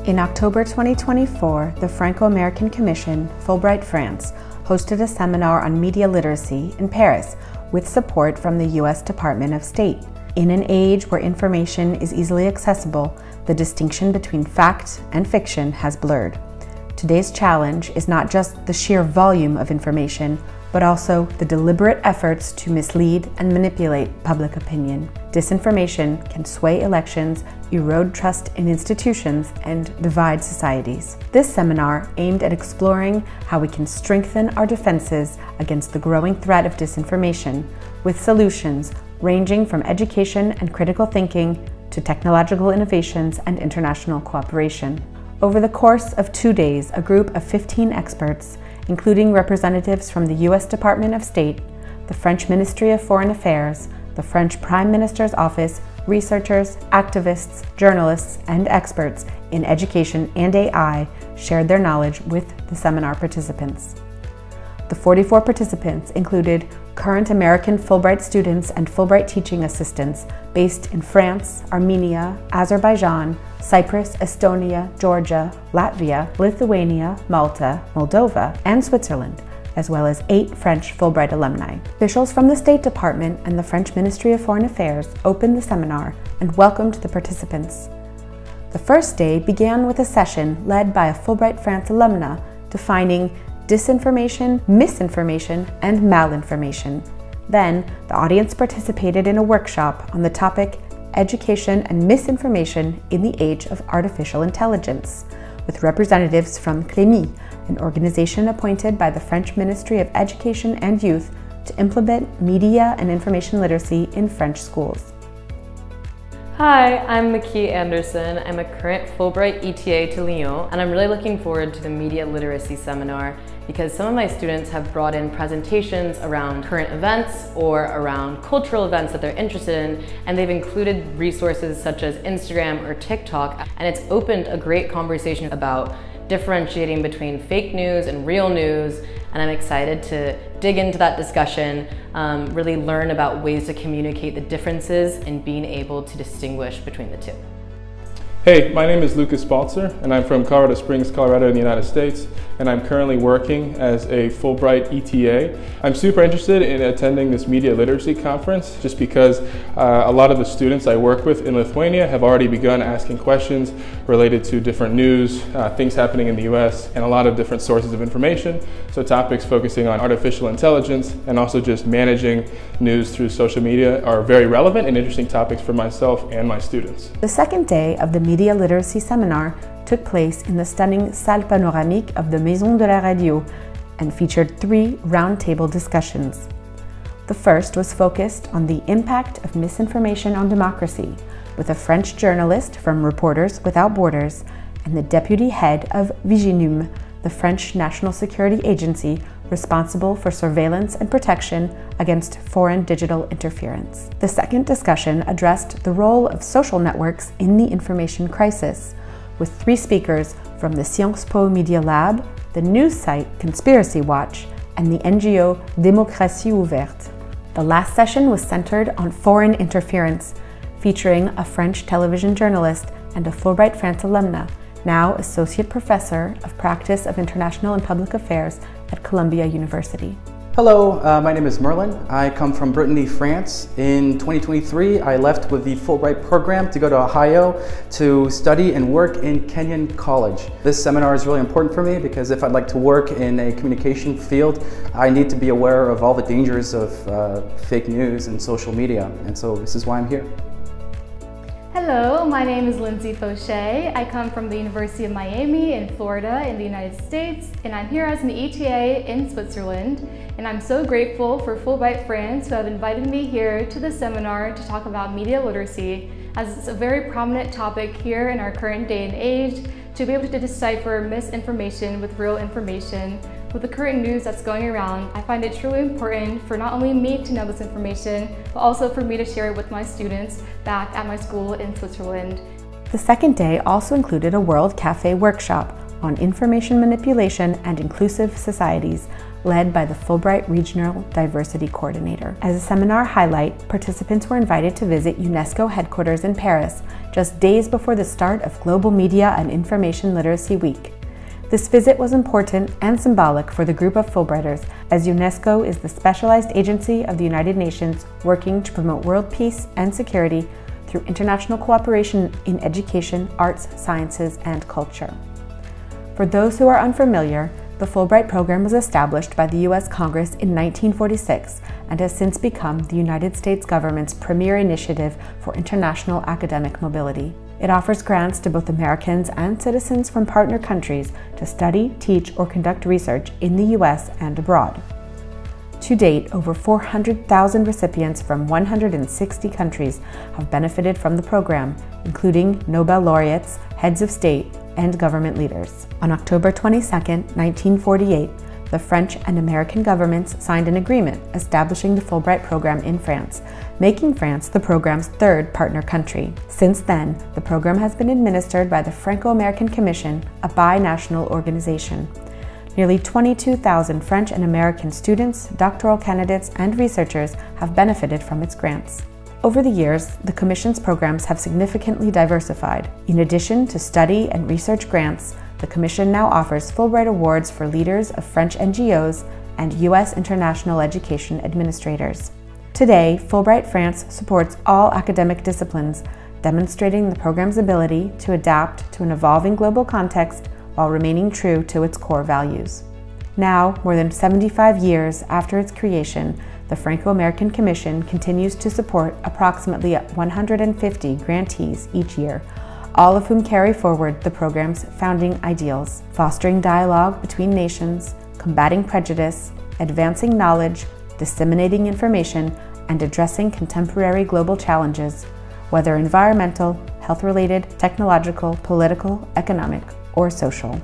In October 2024, the Franco-American Commission, Fulbright France, hosted a seminar on media literacy in Paris with support from the US Department of State. In an age where information is easily accessible, the distinction between fact and fiction has blurred. Today's challenge is not just the sheer volume of information, but also the deliberate efforts to mislead and manipulate public opinion. Disinformation can sway elections, erode trust in institutions, and divide societies. This seminar aimed at exploring how we can strengthen our defenses against the growing threat of disinformation, with solutions ranging from education and critical thinking to technological innovations and international cooperation. Over the course of 2 days, a group of 15 experts, including representatives from the US Department of State, the French Ministry of Foreign Affairs, the French Prime Minister's Office, researchers, activists, journalists, and experts in education and AI shared their knowledge with the seminar participants. The 44 participants included current American Fulbright students and Fulbright teaching assistants based in France, Armenia, Azerbaijan, Cyprus, Estonia, Georgia, Latvia, Lithuania, Malta, Moldova, and Switzerland, as well as 8 French Fulbright alumni. Officials from the State Department and the French Ministry of Foreign Affairs opened the seminar and welcomed the participants. The first day began with a session led by a Fulbright France alumna defining disinformation, misinformation, and malinformation. Then, the audience participated in a workshop on the topic Education and Misinformation in the Age of Artificial Intelligence, with representatives from CLEMI, an organization appointed by the French Ministry of Education and Youth to implement media and information literacy in French schools. Hi, I'm Musique Anderson. I'm a current Fulbright ETA to Lyon, and I'm really looking forward to the media literacy seminar because some of my students have brought in presentations around current events or around cultural events that they're interested in, and they've included resources such as Instagram or TikTok, and it's opened a great conversation about differentiating between fake news and real news, and I'm excited to dig into that discussion, really learn about ways to communicate the differences and being able to distinguish between the two. Hey, my name is Lucas Baltzer, and I'm from Colorado Springs, Colorado in the United States, and I'm currently working as a Fulbright ETA. I'm super interested in attending this media literacy conference just because a lot of the students I work with in Lithuania have already begun asking questions related to different news, things happening in the US, and a lot of different sources of information. So topics focusing on artificial intelligence and also just managing news through social media are very relevant and interesting topics for myself and my students. The second day of the media literacy seminar took place in the stunning Salle Panoramique of the Maison de la Radio and featured 3 roundtable discussions. The first was focused on the impact of misinformation on democracy, with a French journalist from Reporters Without Borders and the deputy head of Viginum, the French national security agency responsible for surveillance and protection against foreign digital interference. The second discussion addressed the role of social networks in the information crisis, with 3 speakers from the Sciences Po Media Lab, the news site Conspiracy Watch, and the NGO Démocratie Ouverte. The last session was centered on foreign interference, featuring a French television journalist and a Fulbright France alumna, now Associate Professor of Practice of International and Public Affairs at Columbia University. Hello, my name is Merlin. I come from Brittany, France. In 2023, I left with the Fulbright program to go to Ohio to study and work in Kenyon College. This seminar is really important for me because if I'd like to work in a communication field, I need to be aware of all the dangers of fake news and social media, and so this is why I'm here. Hello, my name is Lindsay Fauché. I come from the University of Miami in Florida in the United States, and I'm here as an ETA in Switzerland. And I'm so grateful for Fulbright France who have invited me here to the seminar to talk about media literacy, as it's a very prominent topic here in our current day and age, to be able to decipher misinformation with real information. With the current news that's going around, I find it truly important for not only me to know this information, but also for me to share it with my students back at my school in Switzerland. The second day also included a World Cafe workshop, on Information Manipulation and Inclusive Societies, led by the Fulbright Regional Diversity Coordinator. As a seminar highlight, participants were invited to visit UNESCO headquarters in Paris, just days before the start of Global Media and Information Literacy Week. This visit was important and symbolic for the group of Fulbrighters, as UNESCO is the specialized agency of the United Nations working to promote world peace and security through international cooperation in education, arts, sciences, and culture. For those who are unfamiliar, the Fulbright program was established by the U.S. Congress in 1946 and has since become the United States government's premier initiative for international academic mobility. It offers grants to both Americans and citizens from partner countries to study, teach, or conduct research in the U.S. and abroad. To date, over 400,000 recipients from 160 countries have benefited from the program, including Nobel laureates, heads of state, and government leaders. On October 22, 1948, the French and American governments signed an agreement establishing the Fulbright program in France, making France the program's third partner country. Since then, the program has been administered by the Franco-American Commission, a binational organization. Nearly 22,000 French and American students, doctoral candidates, and researchers have benefited from its grants. Over the years, the Commission's programs have significantly diversified. In addition to study and research grants, the Commission now offers Fulbright Awards for leaders of French NGOs and U.S. international education administrators. Today, Fulbright France supports all academic disciplines, demonstrating the program's ability to adapt to an evolving global context while remaining true to its core values. Now, more than 75 years after its creation, the Franco-American Commission continues to support approximately 150 grantees each year, all of whom carry forward the program's founding ideals: fostering dialogue between nations, combating prejudice, advancing knowledge, disseminating information, and addressing contemporary global challenges, whether environmental, health-related, technological, political, economic, or social.